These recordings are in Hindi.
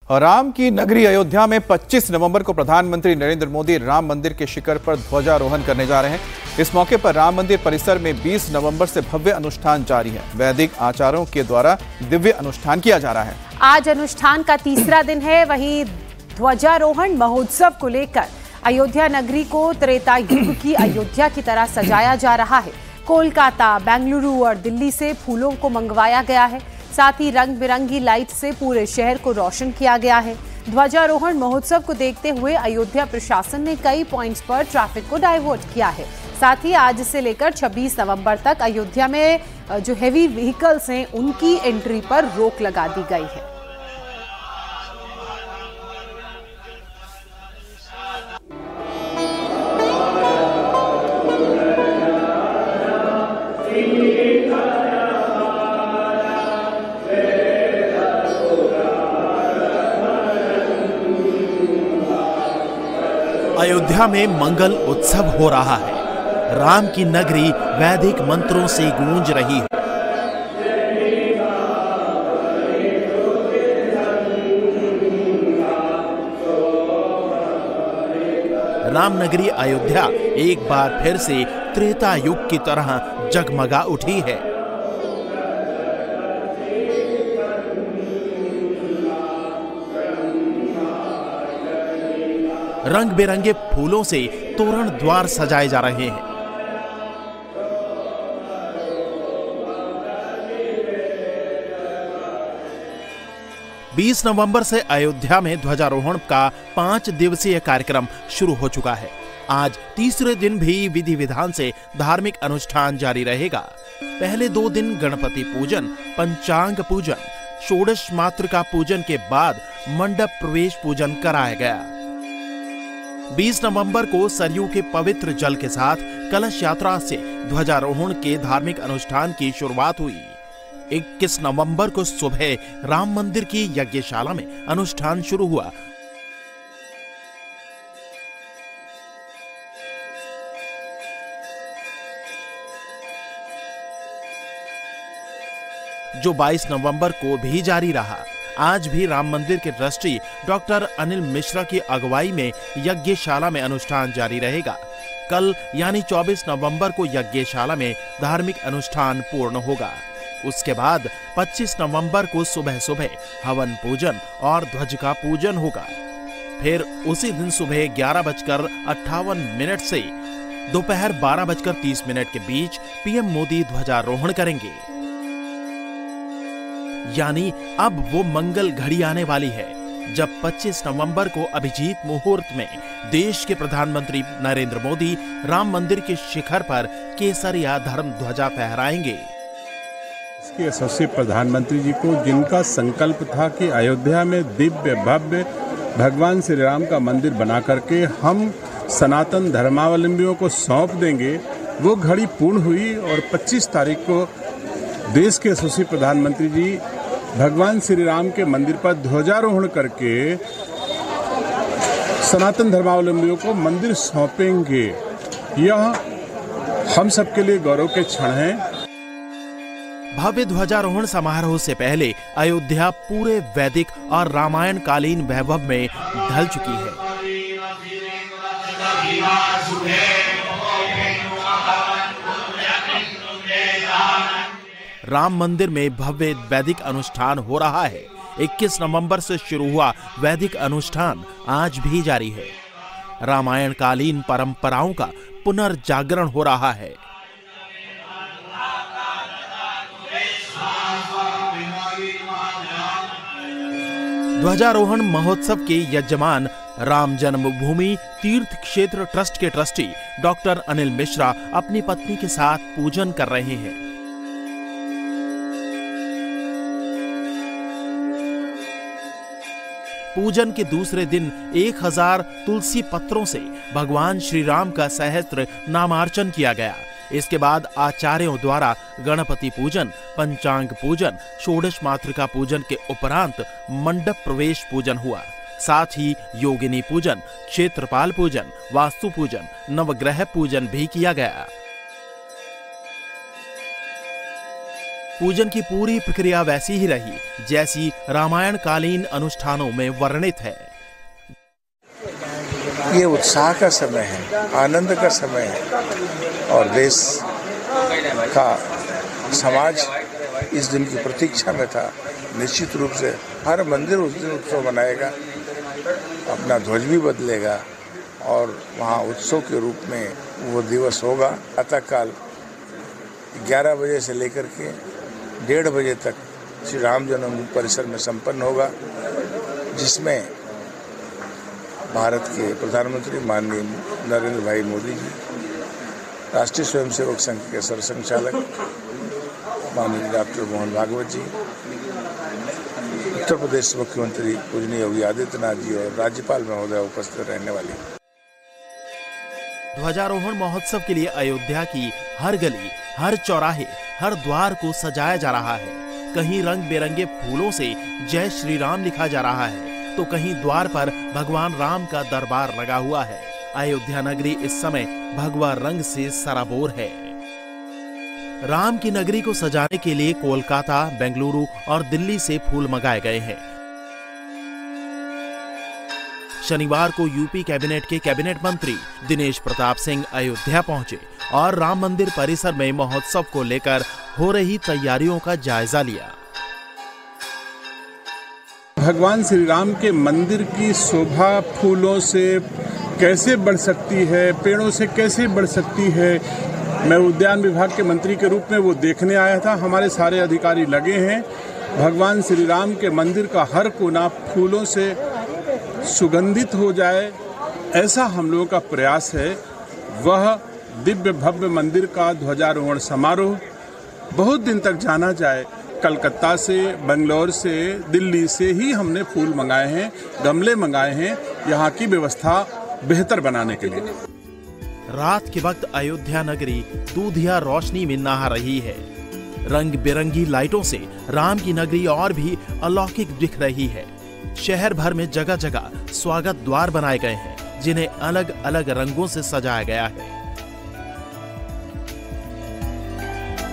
और राम की नगरी अयोध्या में 25 नवंबर को प्रधानमंत्री नरेंद्र मोदी राम मंदिर के शिखर पर ध्वजारोहण करने जा रहे हैं। इस मौके पर राम मंदिर परिसर में 20 नवंबर से भव्य अनुष्ठान जारी है। वैदिक आचार्यों के द्वारा दिव्य अनुष्ठान किया जा रहा है। आज अनुष्ठान का तीसरा दिन है। वहीं ध्वजारोहण महोत्सव को लेकर अयोध्या नगरी को त्रेता युग की अयोध्या की तरह सजाया जा रहा है। कोलकाता, बेंगलुरु और दिल्ली से फूलों को मंगवाया गया है। साथ ही रंग बिरंगी लाइट से पूरे शहर को रोशन किया गया है। ध्वजारोहण महोत्सव को देखते हुए अयोध्या प्रशासन ने कई पॉइंट्स पर ट्रैफिक को डाइवर्ट किया है। साथ ही आज से लेकर 26 नवंबर तक अयोध्या में जो हेवी व्हीकल्स हैं उनकी एंट्री पर रोक लगा दी गई है। अयोध्या में मंगल उत्सव हो रहा है। राम की नगरी वैदिक मंत्रों से गूंज रही है। राम नगरी अयोध्या एक बार फिर से त्रेता युग की तरह जगमगा उठी है। रंग बिरंगे फूलों से तोरण द्वार सजाए जा रहे हैं। बीस नवंबर से अयोध्या में ध्वजारोहण का 5 दिवसीय कार्यक्रम शुरू हो चुका है। आज तीसरे दिन भी विधि विधान से धार्मिक अनुष्ठान जारी रहेगा। पहले 2 दिन गणपति पूजन, पंचांग पूजन, षोडश मातृका पूजन के बाद मंडप प्रवेश पूजन कराया गया। 20 नवंबर को सरयू के पवित्र जल के साथ कलश यात्रा से ध्वजारोहण के धार्मिक अनुष्ठान की शुरुआत हुई। 21 नवंबर को सुबह राम मंदिर की यज्ञशाला में अनुष्ठान शुरू हुआ। जो 22 नवंबर को भी जारी रहा। आज भी राम मंदिर के ट्रस्टी डॉक्टर अनिल मिश्रा की अगुवाई में यज्ञशाला में अनुष्ठान जारी रहेगा। कल यानी 24 नवंबर को यज्ञशाला में धार्मिक अनुष्ठान पूर्ण होगा। उसके बाद 25 नवंबर को सुबह सुबह हवन पूजन और ध्वज का पूजन होगा। फिर उसी दिन सुबह 11:58 से दोपहर 12:30 के बीच पीएम मोदी ध्वजारोहण करेंगे। यानी अब वो मंगल घड़ी आने वाली है जब 25 नवंबर को अभिजीत मुहूर्त में देश के प्रधानमंत्री नरेंद्र मोदी राम मंदिर के शिखर पर केसरिया धर्म ध्वजा फहराएंगे। इसके यशस्वी प्रधानमंत्री जी को, जिनका संकल्प था कि अयोध्या में दिव्य भव्य भगवान श्री राम का मंदिर बना करके हम सनातन धर्मावलंबियों को सौंप देंगे, वो घड़ी पूर्ण हुई और 25 तारीख को देश के यशस्वी प्रधानमंत्री जी भगवान श्री राम के मंदिर पर ध्वजारोहण करके सनातन धर्मावलंबियों को मंदिर सौंपेंगे। यह हम सबके लिए गौरव के क्षण हैं। भव्य ध्वजारोहण समारोह से पहले अयोध्या पूरे वैदिक और रामायण कालीन वैभव में ढल चुकी है। राम मंदिर में भव्य वैदिक अनुष्ठान हो रहा है। 21 नवंबर से शुरू हुआ वैदिक अनुष्ठान आज भी जारी है। रामायण कालीन परंपराओं का पुनर्जागरण हो रहा है। ध्वजारोहण महोत्सव के यजमान राम जन्मभूमि तीर्थ क्षेत्र ट्रस्ट के ट्रस्टी डॉक्टर अनिल मिश्रा अपनी पत्नी के साथ पूजन कर रहे हैं। पूजन के दूसरे दिन 1000 तुलसी पत्रों से भगवान श्री राम का सहस्त्र नामार्चन किया गया। इसके बाद आचार्यों द्वारा गणपति पूजन, पंचांग पूजन, षोडश मातृका पूजन के उपरांत मंडप प्रवेश पूजन हुआ। साथ ही योगिनी पूजन, क्षेत्रपाल पूजन, वास्तु पूजन, नवग्रह पूजन भी किया गया। पूजन की पूरी प्रक्रिया वैसी ही रही जैसी रामायण कालीन अनुष्ठानों में वर्णित है। ये उत्साह का समय है, आनंद का समय है और देश का समाज इस दिन की प्रतीक्षा में था। निश्चित रूप से हर मंदिर उस दिन उत्सव मनाएगा, अपना ध्वज भी बदलेगा और वहाँ उत्सव के रूप में वो दिवस होगा। प्रातःकाल 11 बजे से लेकर के 1:30 बजे तक श्री राम जन्मभूमि परिसर में संपन्न होगा, जिसमें भारत के प्रधानमंत्री माननीय नरेंद्र भाई मोदी जी, राष्ट्रीय स्वयंसेवक संघ के सरसंघचालक माननीय डॉक्टर मोहन भागवत जी, उत्तर प्रदेश मुख्यमंत्री पूजनीय योगी आदित्यनाथ जी और राज्यपाल महोदय उपस्थित रहने वाले। ध्वजारोहण महोत्सव के लिए अयोध्या की हर गली, हर चौराहे, हर द्वार को सजाया जा रहा है। कहीं रंग बिरंगे फूलों से जय श्री राम लिखा जा रहा है तो कहीं द्वार पर भगवान राम का दरबार लगा हुआ है। अयोध्या नगरी इस समय भगवा रंग से सराबोर है। राम की नगरी को सजाने के लिए कोलकाता, बेंगलुरु और दिल्ली से फूल मंगाए गए हैं। शनिवार को यूपी कैबिनेट के कैबिनेट मंत्री दिनेश प्रताप सिंह अयोध्या पहुंचे और राम मंदिर परिसर में महोत्सव को लेकर हो रही तैयारियों का जायजा लिया। भगवान श्री राम के मंदिर की शोभा फूलों से कैसे बढ़ सकती है, पेड़ों से कैसे बढ़ सकती है, मैं उद्यान विभाग के मंत्री के रूप में वो देखने आया था। हमारे सारे अधिकारी लगे हैं। भगवान श्री राम के मंदिर का हर कोना फूलों से सुगंधित हो जाए, ऐसा हम लोगों का प्रयास है। वह दिव्य भव्य मंदिर का ध्वजारोहण समारोह बहुत दिन तक जाना जाए। कलकत्ता से, बेंगलोर से, दिल्ली से ही हमने फूल मंगाए हैं, गमले मंगाए हैं, यहाँ की व्यवस्था बेहतर बनाने के लिए। रात के वक्त अयोध्या नगरी दूधिया रोशनी में नहा रही है। रंग बिरंगी लाइटों से राम की नगरी और भी अलौकिक दिख रही है। शहर भर में जगह जगह स्वागत द्वार बनाए गए हैं, जिन्हें अलग अलग रंगों से सजाया गया है।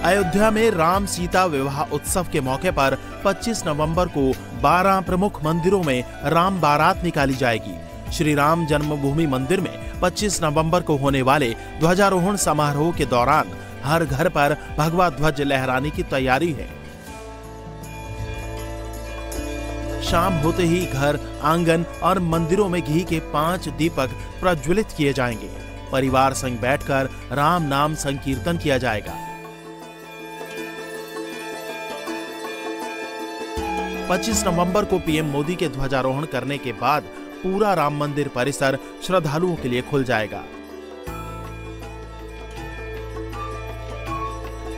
अयोध्या में राम सीता विवाह उत्सव के मौके पर 25 नवंबर को 12 प्रमुख मंदिरों में राम बारात निकाली जाएगी। श्री राम जन्मभूमि मंदिर में 25 नवंबर को होने वाले ध्वजारोहण समारोह के दौरान हर घर पर भगवा ध्वज लहराने की तैयारी है। शाम होते ही घर, आंगन और मंदिरों में घी के 5 दीपक प्रज्वलित किए जाएंगे। परिवार संग बैठकर राम नाम संकीर्तन किया जाएगा। 25 नवंबर को पीएम मोदी के ध्वजारोहण करने के बाद पूरा राम मंदिर परिसर श्रद्धालुओं के लिए खुल जाएगा।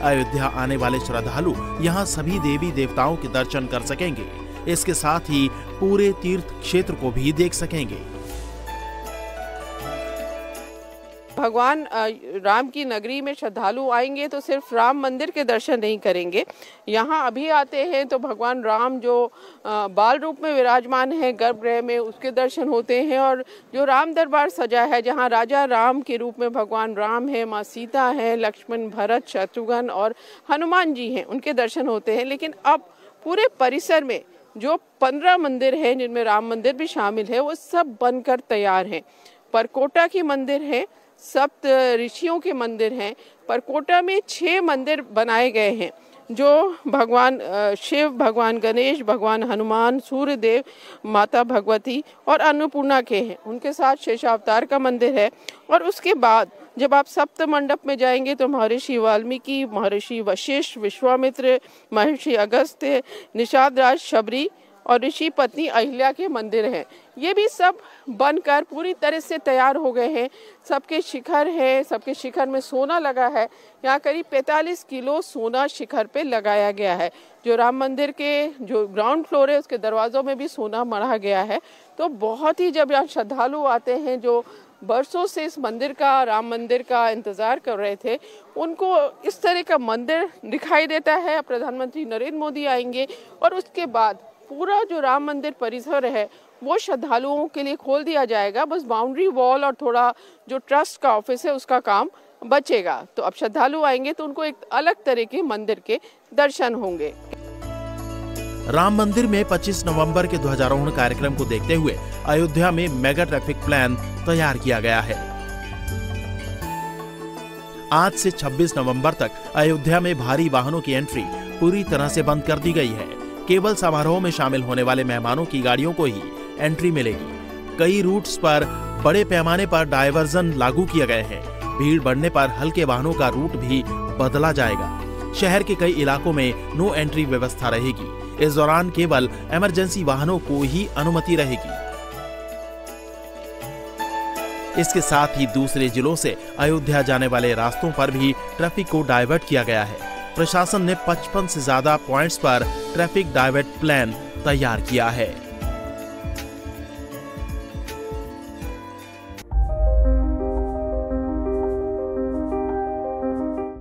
अयोध्या आने वाले श्रद्धालु यहां सभी देवी देवताओं के दर्शन कर सकेंगे। इसके साथ ही पूरे तीर्थ क्षेत्र को भी देख सकेंगे। भगवान राम की नगरी में श्रद्धालु आएंगे तो सिर्फ राम मंदिर के दर्शन नहीं करेंगे। यहाँ अभी आते हैं तो भगवान राम जो बाल रूप में विराजमान है गर्भगृह में, उसके दर्शन होते हैं। और जो राम दरबार सजा है, जहाँ राजा राम के रूप में भगवान राम है, माँ सीता है, लक्ष्मण, भरत, शत्रुघ्न और हनुमान जी हैं, उनके दर्शन होते हैं। लेकिन अब पूरे परिसर में जो 15 मंदिर हैं, जिनमें राम मंदिर भी शामिल है, वो सब बनकर तैयार हैं। परकोटा की मंदिर है, सप्त ऋषियों के मंदिर हैं। परकोटा में 6 मंदिर बनाए गए हैं जो भगवान शिव, भगवान गणेश, भगवान हनुमान, सूर्यदेव, माता भगवती और अन्नपूर्णा के हैं। उनके साथ शेषावतार का मंदिर है। और उसके बाद जब आप सप्त मंडप में जाएंगे तो महर्षि वाल्मीकि, महर्षि वशिष्ठ, विश्वामित्र, महर्षि अगस्त्य, निषाद राज शबरी और ऋषि पत्नी अहिल्या के मंदिर हैं। ये भी सब बनकर पूरी तरह से तैयार हो गए हैं। सबके शिखर है, सबके शिखर में सोना लगा है। यहाँ करीब 45 किलो सोना शिखर पे लगाया गया है। जो राम मंदिर के जो ग्राउंड फ्लोर है, उसके दरवाजों में भी सोना मढ़ा गया है। तो बहुत ही, जब यहाँ श्रद्धालु आते हैं जो बरसों से इस मंदिर का, राम मंदिर का इंतजार कर रहे थे, उनको इस तरह का मंदिर दिखाई देता है। प्रधानमंत्री नरेंद्र मोदी आएंगे और उसके बाद पूरा जो राम मंदिर परिसर है वो श्रद्धालुओं के लिए खोल दिया जाएगा। बस बाउंड्री वॉल और थोड़ा जो ट्रस्ट का ऑफिस है उसका काम बचेगा। तो अब श्रद्धालु आएंगे तो उनको एक अलग तरह के मंदिर के दर्शन होंगे। राम मंदिर में 25 नवंबर के ध्वजारोहण कार्यक्रम को देखते हुए अयोध्या में मेगा ट्रैफिक प्लान तैयार किया गया है। आज से 26 नवंबर तक अयोध्या में भारी वाहनों की एंट्री पूरी तरह से बंद कर दी गई है। केवल समारोह में शामिल होने वाले मेहमानों की गाड़ियों को ही एंट्री मिलेगी। कई रूट्स पर बड़े पैमाने पर डायवर्जन लागू किए गए हैं। भीड़ बढ़ने पर हल्के वाहनों का रूट भी बदला जाएगा। शहर के कई इलाकों में नो एंट्री व्यवस्था रहेगी। इस दौरान केवल इमरजेंसी वाहनों को ही अनुमति रहेगी। इसके साथ ही दूसरे जिलों से अयोध्या जाने वाले रास्तों पर भी ट्रैफिक को डाइवर्ट किया गया है। प्रशासन ने 55 से ज्यादा पॉइंट्स पर ट्रैफिक डाइवर्ट प्लान तैयार किया है।